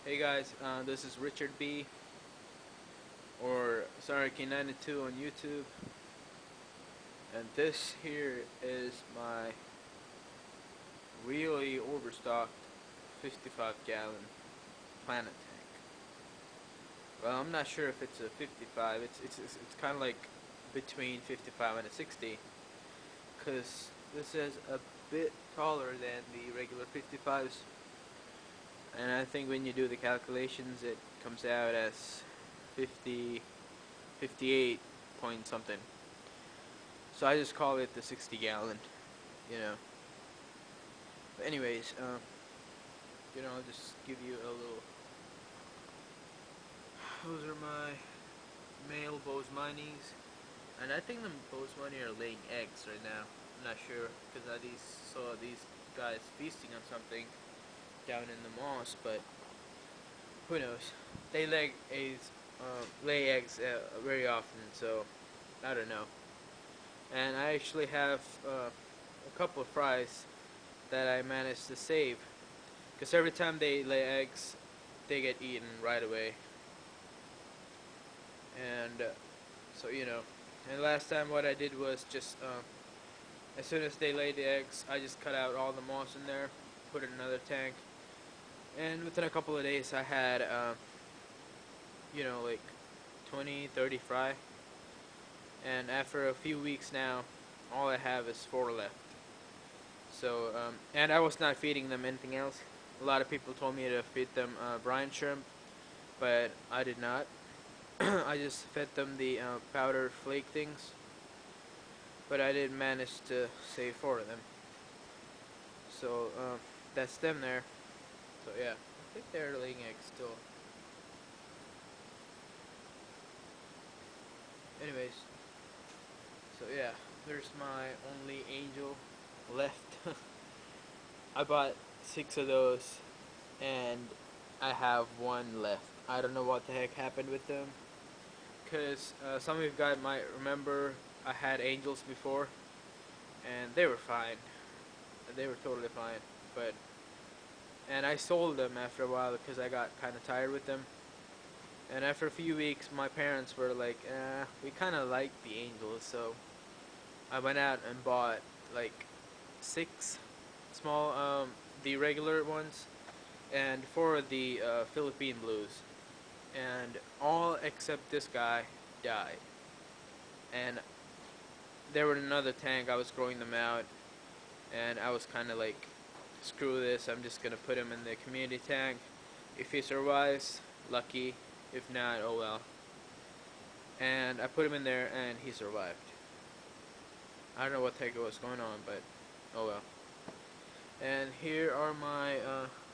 Hey guys, this is Richard B, or Saraki92 on YouTube, and this here is my really overstocked 55-gallon planet tank. Well, I'm not sure if it's a 55. It's kind of like between 55 and a 60, because this is a bit taller than the regular 55s. And I think when you do the calculations, it comes out as 50, 58 point something. So I just call it the 60-gallon, you know. But anyways, I'll just give you a little. Those are my male boesemanis, and I think the boesemani are laying eggs right now. I'm not sure because I saw these guys feasting on something down in the moss, but who knows? They lay eggs very often, so I don't know. And I actually have a couple of fries that I managed to save, because every time they lay eggs, they get eaten right away. And so and last time what I did was just as soon as they laid the eggs, I just cut out all the moss in there, put it in another tank, and within a couple of days I had like 20, 30 fry. And after a few weeks now, all I have is 4 left. So and I was not feeding them anything else. A lot of people told me to feed them brine shrimp, but I did not. I just fed them the powder flake things, but I did manage to save 4 of them. So that's them there. So yeah, I think they're laying eggs still. Anyways, so yeah, there's my only angel left. I bought 6 of those, and I have 1 left. I don't know what the heck happened with them, because some of you guys might remember I had angels before, and they were fine. They were totally fine, and I sold them after a while because I got kind of tired with them. And after a few weeks, my parents were like, we kind of like the angels, so I went out and bought like 6 small, the regular ones, and 4 of the Philippine blues. And all except this guy died. And there were another tank, I was growing them out, and I was kind of like, screw this, I'm just going to put him in the community tank. If he survives, lucky. If not, oh well. And I put him in there, and he survived. I don't know what the heck was going on, but oh well. And here are my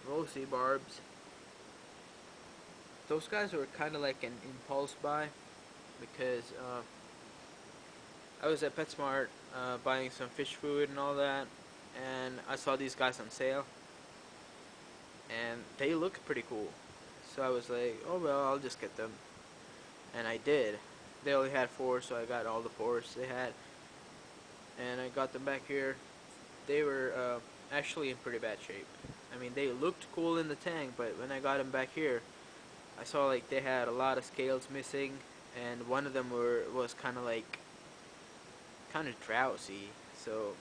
rosy barbs. Those guys were kind of like an impulse buy, because I was at PetSmart buying some fish food and all that, and I saw these guys on sale, and they looked pretty cool. So I was like, oh well, I'll just get them. And I did. They only had 4, so I got all the 4s they had. And I got them back here. They were actually in pretty bad shape. I mean, they looked cool in the tank, but when I got them back here, I saw like they had a lot of scales missing, and one of them was kind of drowsy. So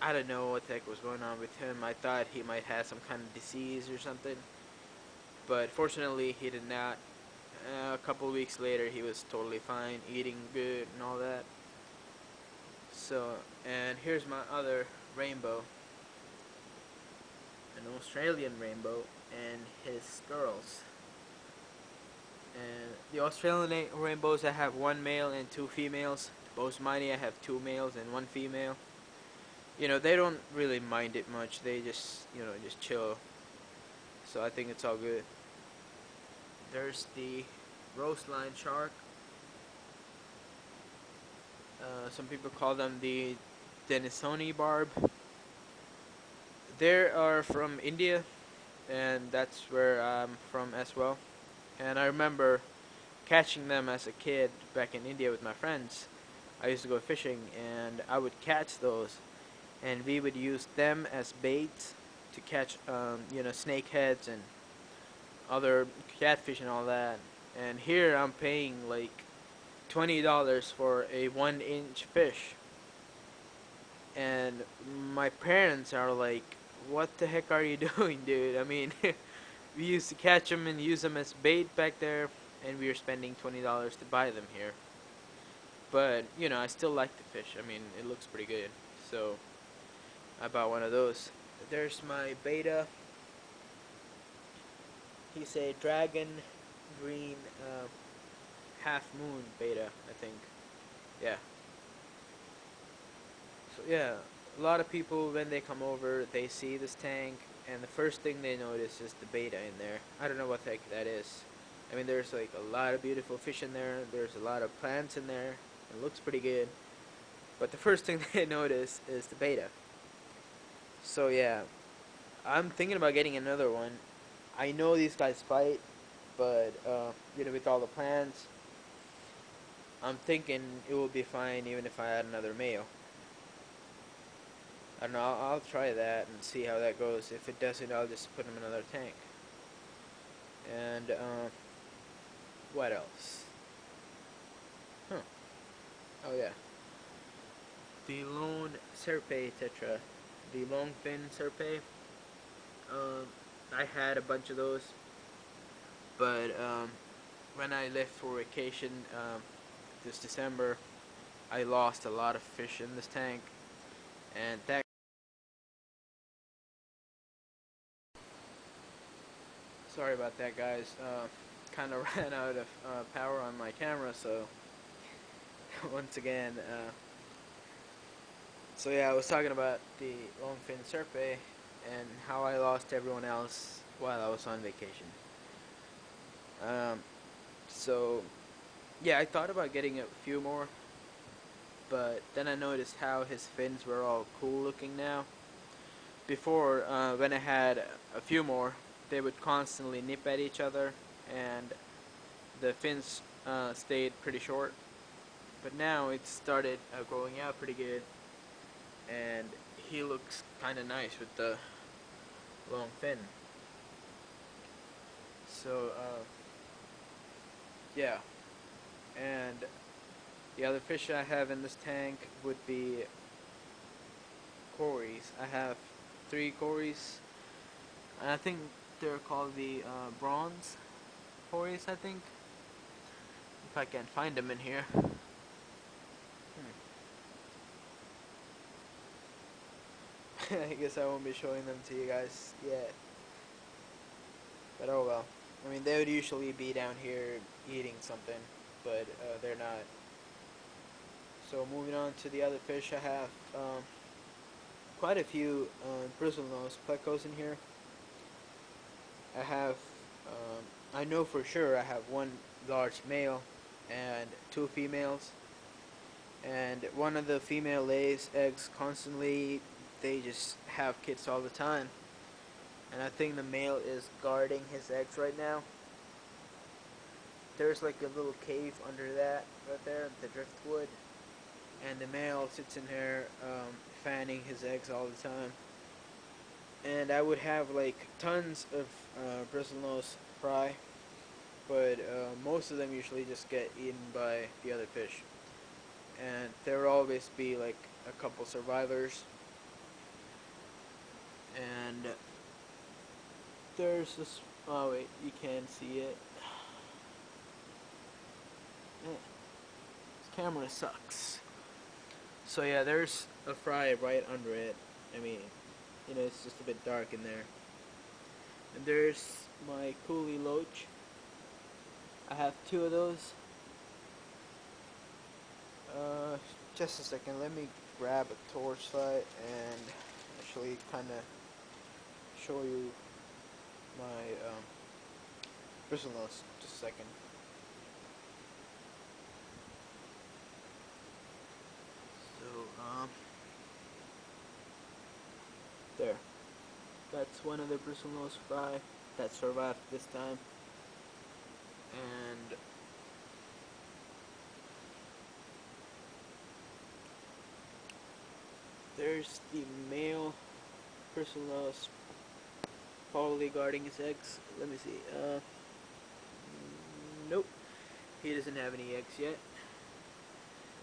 I don't know what the heck was going on with him. I thought he might have some kind of disease or something, but fortunately he did not. A couple weeks later, he was totally fine, eating good and all that. So, and here's my other rainbow, an Australian rainbow, and his girls. And the Australian rainbows, I have 1 male and 2 females. The boesemani, I have 2 males and 1 female. They don't really mind it much. They just chill. So I think it's all good. There's the roseline shark. Some people call them the Denisoni barb. They are from India, and that's where I'm from as well. And I remember catching them as a kid back in India with my friends. I used to go fishing, and I would catch those, and we would use them as baits to catch, snakeheads and other catfish and all that. And here I'm paying like $20 for a 1-inch fish. And my parents are like, what the heck are you doing, dude? I mean, we used to catch them and use them as bait back there, and we were spending $20 to buy them here. But, you know, I still like the fish. I mean, it looks pretty good. So, I bought one of those. There's my betta. He's a dragon green half moon betta, I think. Yeah. So yeah, a lot of people when they come over, they see this tank, and the first thing they notice is the betta in there. I don't know what the heck that is. I mean, there's like a lot of beautiful fish in there. There's a lot of plants in there. It looks pretty good. But the first thing they notice is the betta. So yeah, I'm thinking about getting another one. I know these guys fight, but you know, with all the plants, I'm thinking it will be fine even if I add another male. I don't know, I'll try that and see how that goes. If it doesn't, I'll just put them in another tank. And, what else? Huh. Oh, yeah. The lone serpae tetra. The long fin serpae. I had a bunch of those. But, when I left for vacation, this December, I lost a lot of fish in this tank. And that sorry about that, guys. Kind of ran out of power on my camera, so once again, so yeah, I was talking about the longfin serpae and how I lost everyone else while I was on vacation. So yeah, I thought about getting a few more, but then I noticed how his fins were all cool looking now. Before, when I had a few more, they would constantly nip at each other, and the fins stayed pretty short. But now it started growing out pretty good, and he looks kind of nice with the long fin. So yeah, and the other fish I have in this tank would be cories. I have 3 cories, and I think they're called the bronze cories, I think, if I can find them in here. I guess I won't be showing them to you guys yet. But oh well. I mean, they would usually be down here eating something, but they're not. So moving on to the other fish, I have quite a few bristlenose plecos in here. I have, I know for sure I have 1 large male and 2 females. And one of the female lays eggs constantly. They just have kids all the time. And I think the male is guarding his eggs right now. There's like a little cave under that right there, the driftwood. And the male sits in there fanning his eggs all the time. And I would have like tons of bristlenose fry, but most of them usually just get eaten by the other fish. And there will always be like a couple survivors. And there's this, oh wait, you can't see it. This camera sucks. So yeah, there's a fry right under it. I mean, you know, it's just a bit dark in there. And there's my kuhli loach. I have 2 of those. Just a second, let me grab a torchlight and actually kind of show you my bristlenose. Just a second. So, there. That's one of the bristlenose fry that survived this time. And there's the male bristlenose probably guarding his eggs. Let me see. Nope. He doesn't have any eggs yet.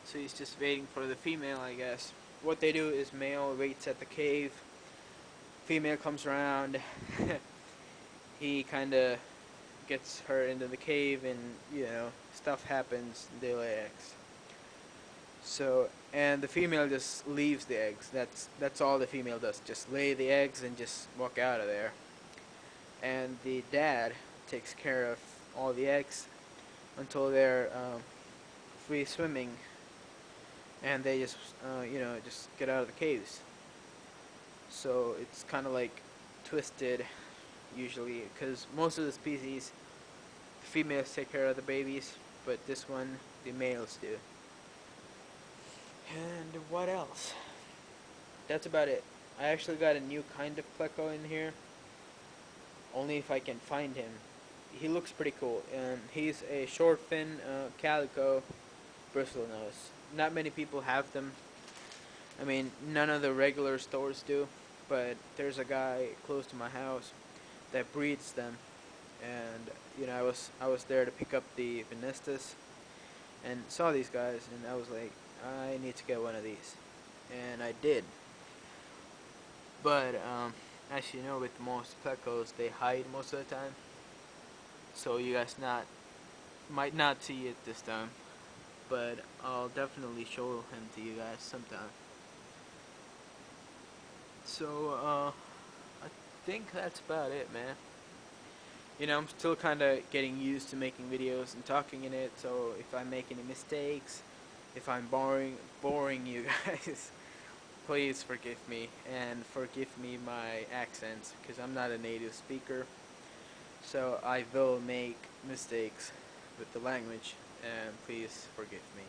So he's just waiting for the female, I guess. What they do is male waits at the cave. Female comes around. He kind of gets her into the cave, and stuff happens. They lay eggs. So, and the female just leaves the eggs. That's all the female does. Just lay the eggs and just walk out of there. And the dad takes care of all the eggs until they're free swimming, and they just just get out of the caves. So it's kind of like twisted usually, because most of the species, the females take care of the babies, but this one the males do. And what else? That's about it. I actually got a new kind of pleco in here. Only if I can find him. He looks pretty cool. He's a short fin calico bristlenose. Not many people have them. I mean, none of the regular stores do. But there's a guy close to my house that breeds them. And I was there to pick up the Venestus and saw these guys, and I was like, I need to get one of these, and I did. But as you know, with most plecos, they hide most of the time, so you guys might not see it this time, but I'll definitely show him to you guys sometime. So I think that's about it, man. I'm still kind of getting used to making videos and talking in it, so if I make any mistakes, if I'm boring you guys, please forgive me, and forgive me my accents, because I'm not a native speaker, so I will make mistakes with the language, and please forgive me.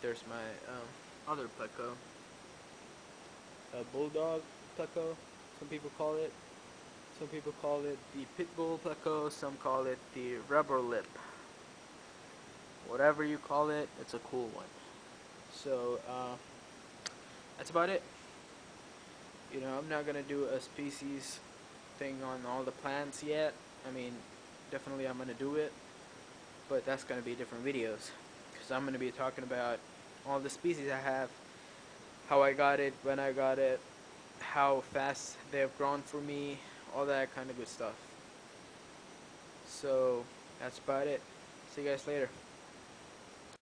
There's my other pleco, a bulldog pleco, some people call it. Some people call it the pit bull pleco, some call it the rubber lip. Whatever you call it, it's a cool one. So, that's about it. I'm not gonna do a species thing on all the plants yet. I mean, definitely I'm gonna do it, but that's gonna be different videos, because I'm gonna be talking about all the species I have, how I got it, when I got it, how fast they have grown for me, all that kind of good stuff. So that's about it. See you guys later.